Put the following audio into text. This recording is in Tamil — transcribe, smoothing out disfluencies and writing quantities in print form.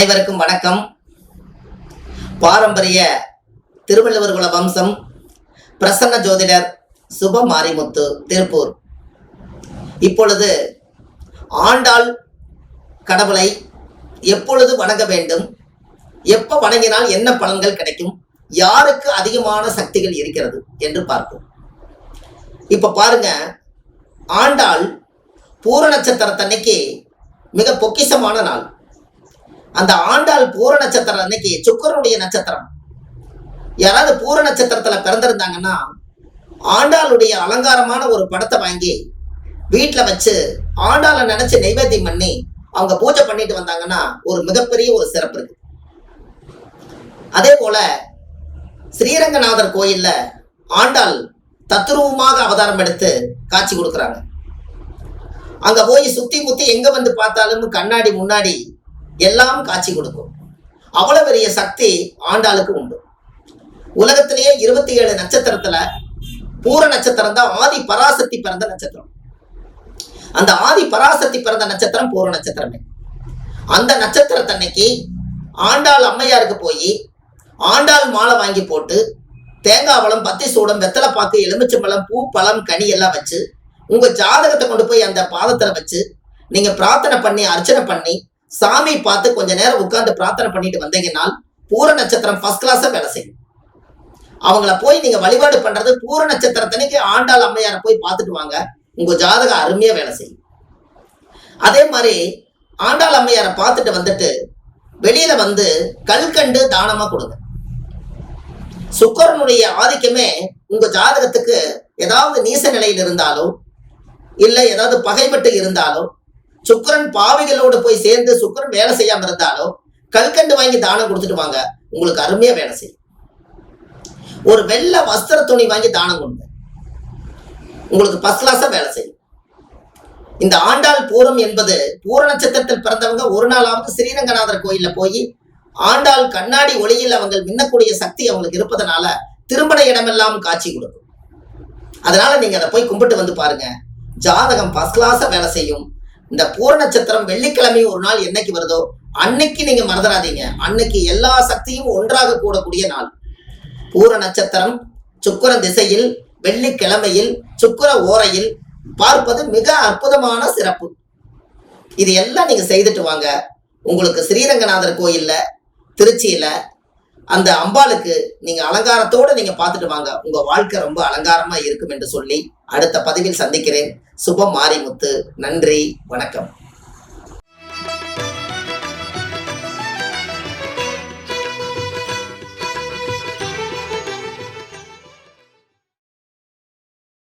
அனைவருக்கும் வணக்கம். பாரம்பரிய திருவள்ளுவர் குல வம்சம் பிரசன்ன ஜோதிடர் சுப மாரிமுத்து, திருப்பூர். இப்பொழுது ஆண்டாள் கடவுளை எப்பொழுது வணங்க வேண்டும், எப்ப வணங்கினால் என்ன பலன்கள் கிடைக்கும், யாருக்கு அதிகமான சக்திகள் இருக்கிறது என்று பார்ப்போம். இப்ப பாருங்க, ஆண்டாள் பூர நட்சத்திரத்தன்னைக்கு மிக பொக்கிஷமான நாள். அந்த ஆண்டாள் பூர நட்சத்திரம் அன்னைக்கு சுக்கிரனுடைய நட்சத்திரம். யாராவது பூர நட்சத்திரத்துல பிறந்திருந்தாங்கன்னா ஆண்டாளுடைய அலங்காரமான ஒரு படத்தை வாங்கி வீட்டுல வச்சு ஆண்டாளை நினைச்சு நைவேத்தியம் பண்ணி அவங்க பூஜை பண்ணிட்டு வந்தாங்கன்னா ஒரு மிகப்பெரிய ஒரு சிறப்பு இருக்கு. அதே போல ஸ்ரீரங்கநாதர் கோயில்ல ஆண்டாள் தத்ரூபமாக அவதாரம் எடுத்து காட்சி கொடுக்குறாங்க. அங்க போய் சுத்தி முத்தி எங்க வந்து பார்த்தாலும் கண்ணாடி முன்னாடி எல்லாம் காட்சி கொடுக்கும். அவ்வளவு பெரிய சக்தி ஆண்டாளுக்கு உண்டு. உலகத்திலேயே 27 நட்சத்திரத்துல பூர நட்சத்திரம் தான் ஆதி பராசக்தி பிறந்த நட்சத்திரம். அந்த ஆதி பராசக்தி பிறந்த நட்சத்திரம் பூர நட்சத்திரமே. அந்த நட்சத்திரத்தன்னைக்கு ஆண்டாள் அம்மையாருக்கு போய் ஆண்டாள் மாலை வாங்கி போட்டு தேங்காய் பழம், பத்தி சூடம், வெத்தலை பாக்கு, எலுமிச்சம்பழம், பூ, பழம், கனி எல்லாம் வச்சு உங்க ஜாதகத்தை கொண்டு போய் அந்த பாதத்துல வச்சு நீங்க பிரார்த்தனை பண்ணி அர்ச்சனை பண்ணி சாமி பார்த்து கொஞ்ச நேரம் உட்கார்ந்து பிரார்த்தனை பண்ணிட்டு வந்தீங்கன்னா பூர நட்சத்திரம் ஃபர்ஸ்ட் கிளாஸா வேலை செய்யும். அவங்கள போய் நீங்க வழிபாடு பண்றது பூர நட்சத்திரத்தனைக்கு ஆண்டாள் அம்மையார போய் பார்த்துட்டு வாங்க, உங்க ஜாதகம் அருமையா வேலை செய்யும். அதே மாதிரி ஆண்டாள் அம்மையாரை பார்த்துட்டு வந்துட்டு வெளியில வந்து கல்கண்டு தானமா கொடுங்க. சுக்கிரனுடைய ஆதிக்கமே உங்க ஜாதகத்துக்கு ஏதாவது நீச நிலையில் இருந்தாலோ இல்ல ஏதாவது பகைப்பட்டு இருந்தாலோ, சுக்கிரன் பாவிகளோடு போய் சேர்ந்து சுக்கிரன் வேலை செய்யாம இருந்தாலோ கல்கண்டு வாங்கி தானம் கொடுத்துட்டு வாங்க, உங்களுக்கு அருமையா வேலை செய்யும். ஒரு வெள்ளை வஸ்திர துணி வாங்கி தானம் கொடுங்க, உங்களுக்கு ஃபர்ஸ்ட் கிளாஸா வேலை செய்யும். இந்த ஆண்டாள் பூரம் என்பது பூர நட்சத்திரத்தில் பிறந்தவங்க ஒரு நாளாவது ஸ்ரீரங்கநாதர் கோயில்ல போய் ஆண்டாள் கண்ணாடி ஒளியில் அவங்க மின்னக்கூடிய சக்தி அவங்களுக்கு இருப்பதனால திருமண இடமெல்லாம் காட்சி கொடுக்கும். அதனால நீங்க அதை போய் கும்பிட்டு வந்து பாருங்க, ஜாதகம் ஃபர்ஸ்ட் கிளாஸா வேலை செய்யும். இந்த பூர நட்சத்திரம் வெள்ளிக்கிழமை ஒரு நாள் என்னைக்கு வருதோ அன்னைக்கு நீங்க மறந்துடாதீங்க, அன்னைக்கு எல்லா சக்தியும் ஒன்றாக கூடக்கூடிய நாள். பூர நட்சத்திரம் சுக்கிர திசையில் வெள்ளிக்கிழமையில் சுக்கிர ஓரையில் பார்ப்பது மிக அற்புதமான சிறப்பு. இது எல்லாம் நீங்க செய்துட்டு வாங்க, உங்களுக்கு ஸ்ரீரங்கநாதர் கோயில்ல திருச்சியில அந்த அம்பாளுக்கு நீங்க அலங்காரத்தோட நீங்க பார்த்துட்டு வாங்க, உங்க வாழ்க்கை ரொம்ப அலங்காரமா இருக்கும் என்று சொல்லி அடுத்த பதிவில் சந்திக்கிறேன். சுப மாரிமுத்து. நன்றி, வணக்கம்.